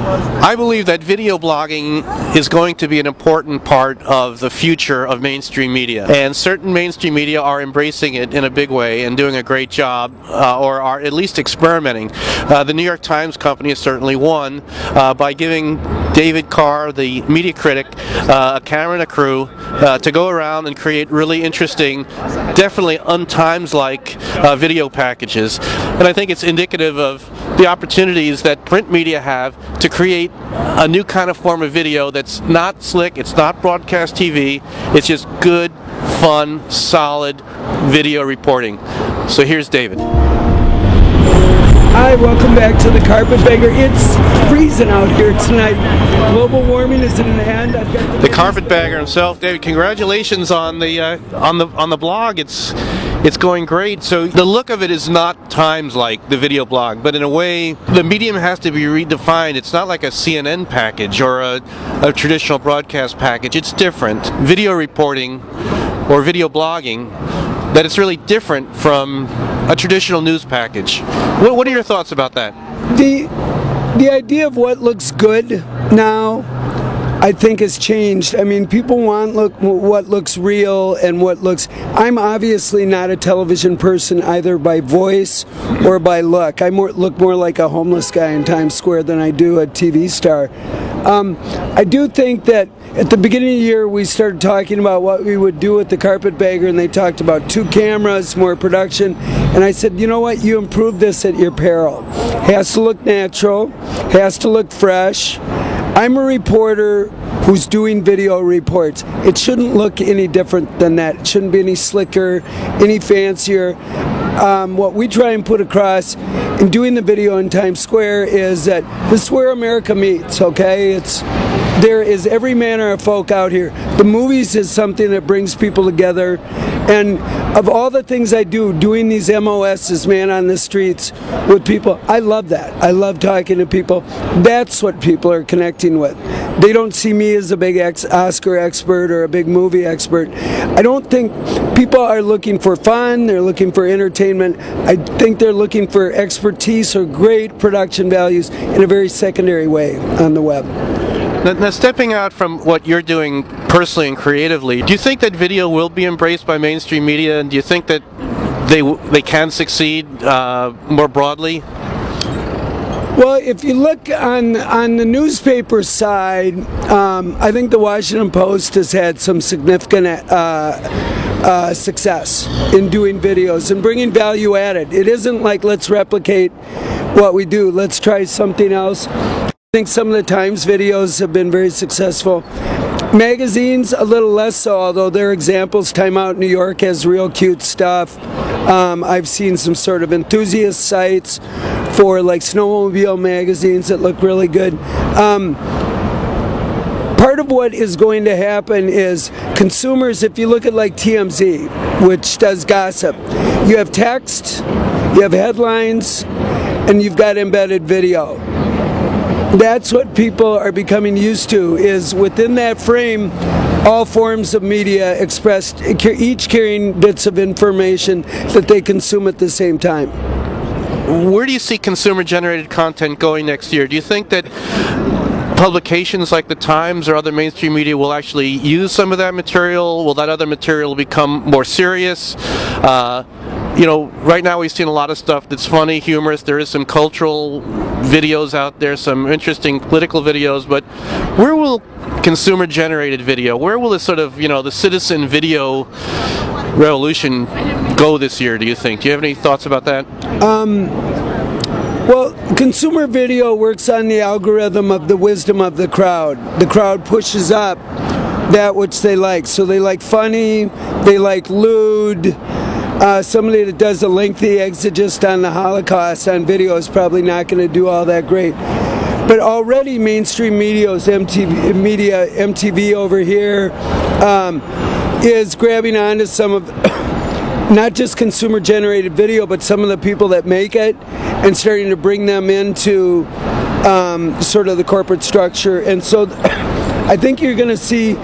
I believe that video blogging is going to be an important part of the future of mainstream media, and certain mainstream media are embracing it in a big way and doing a great job, or are at least experimenting. The New York Times company is certainly one, by giving David Carr, the media critic, a camera and a crew to go around and create really interesting, definitely un-Times-like video packages. And I think it's indicative of the opportunities that print media have to create a new kind of form of video that's not slick, it's not broadcast TV, it's just good, fun, solid video reporting. So here's David. Hi, welcome back to the Carpetbagger. It's freezing out here tonight. Global warming is in the hand. I've got the Carpetbagger himself, David. Congratulations on the blog. It's going great. So the look of it is not Times like the video blog, but in a way the medium has to be redefined. It's not like a CNN package or a traditional broadcast package. It's different. Video reporting or video blogging, that it's really different from a traditional news package. What are your thoughts about that? The idea of what looks good now, I think, has changed. I mean, people want what looks real and what looks... I'm obviously not a television person either by voice or by look. I look more like a homeless guy in Times Square than I do a TV star. I do think that at the beginning of the year we started talking about what we would do with the Carpetbagger, and they talked about 2 cameras, more production, and I said, you know what, you improve this at your peril. Has to look natural, has to look fresh. I'm a reporter who's doing video reports. It shouldn't look any different than that. It shouldn't be any slicker, any fancier. What we try and put across in doing the video in Times Square is that this is where America meets, okay? There is every manner of folk out here. The movies is something that brings people together, and of all the things I do, doing these MOSs, man on the streets with people, I love that. I love talking to people. That's what people are connecting with. They don't see me as a big Oscar expert or a big movie expert. I don't think people are looking for fun, they're looking for entertainment. I think they're looking for expertise or great production values in a very secondary way on the web. Now, stepping out from what you're doing personally and creatively, do you think that video will be embraced by mainstream media, and do you think that they can succeed more broadly? Well, if you look on the newspaper side, I think the Washington Post has had some significant success in doing videos and bringing value added. It isn't like, let's replicate what we do, let's try something else. I think some of the Times videos have been very successful. Magazines, a little less so, although there are examples. Time Out New York has real cute stuff. I've seen some sort of enthusiast sites for like snowmobile magazines that look really good. Part of what is going to happen is consumers, if you look at like TMZ, which does gossip, you have text, you have headlines, and you've got embedded video. That's what people are becoming used to, is within that frame all forms of media expressed, each carrying bits of information that they consume at the same time. Where do you see consumer-generated content going next year? Do you think that publications like the Times or other mainstream media will actually use some of that material? Will that other material become more serious? You know, right now we've seen a lot of stuff that's funny, humorous. There is some cultural videos out there, some interesting political videos, but where will consumer-generated video, where will this sort of, you know, the citizen video revolution go this year, do you think? Do you have any thoughts about that? Well, consumer video works on the algorithm of the wisdom of the crowd. The crowd pushes up that which they like. So they like funny, they like lewd. Somebody that does a lengthy exegesis on the Holocaust on video is probably not going to do all that great. But already mainstream media's MTV over here is grabbing onto some of not just consumer-generated video, but some of the people that make it and starting to bring them into sort of the corporate structure. And so I think you're going to see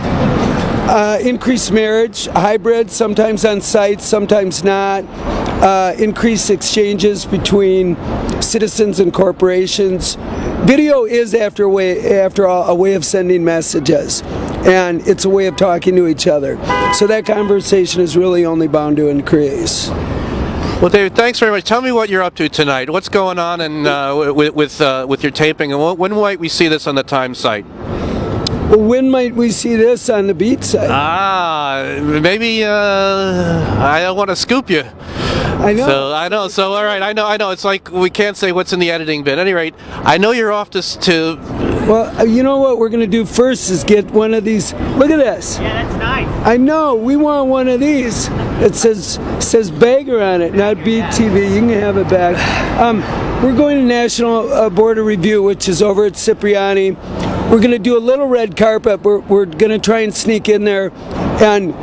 increased marriage, hybrid, sometimes on sites, sometimes not, increased exchanges between citizens and corporations, video is after all a way of sending messages, and it's a way of talking to each other. So that conversation is really only bound to increase. Well, David, thanks very much. Tell me what you're up to tonight. What's going on with your taping, and when might we see this on the Times site? Well, when might we see this on the Beat site? Maybe I don't want to scoop you. I know. So I know. So all right, I know. It's like we can't say what's in the editing bin. At any rate, I know you're off to. Well, you know what we're going to do first is get one of these. Look at this. Yeah, that's nice. I know. We want one of these. It says Bagger on it, not BTV. You can have it back. We're going to National Board of Review, which is over at Cipriani. We're going to do a little red carpet. We're going to try and sneak in there and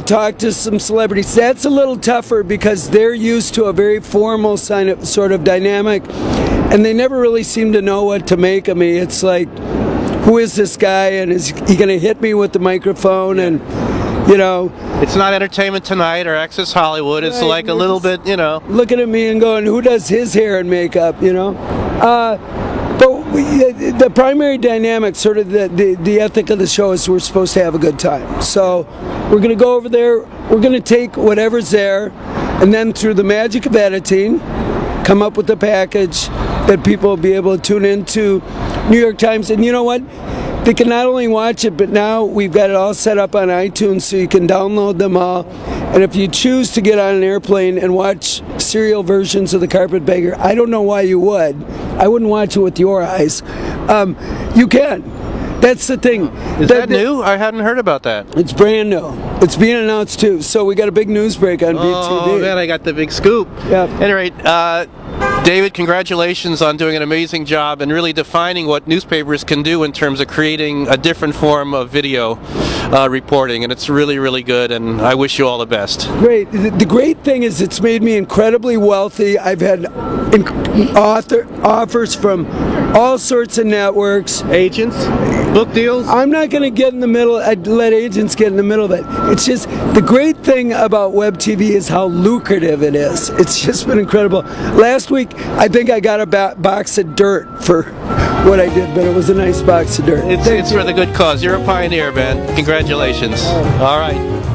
talk to some celebrities. That's a little tougher because they're used to a very formal sort of dynamic, and they never really seem to know what to make of me. It's like, who is this guy, and is he going to hit me with the microphone? And you know, it's not Entertainment Tonight or Access Hollywood. It's right, like a little bit, you know, looking at me and going, who does his hair and makeup, you know? But the primary dynamic, sort of the ethic of the show, is we're supposed to have a good time. So we're going to go over there, we're going to take whatever's there, and then through the magic of editing, come up with a package that people will be able to tune into New York Times. And you know what? They can not only watch it, but now we've got it all set up on iTunes so you can download them all. And if you choose to get on an airplane and watch serial versions of the Carpetbagger, I don't know why you would. I wouldn't watch it with your eyes. You can. That's the thing. Is that new? I hadn't heard about that. It's brand new. It's being announced too. So we got a big news break on BTV. Oh man, I got the big scoop. Yeah. At any rate, David, congratulations on doing an amazing job and really defining what newspapers can do in terms of creating a different form of video reporting, and it's really, really good, and I wish you all the best. Great. The great thing is it's made me incredibly wealthy. I've had offers from all sorts of networks. Agents? Book deals? I'm not going to get in the middle. I'd let agents get in the middle of it. It's just, the great thing about web TV is how lucrative it is. It's just been incredible. Last week, I think I got a box of dirt for what I did, but it was a nice box of dirt. It's for the good cause. You're a pioneer, man. Congratulations. All right.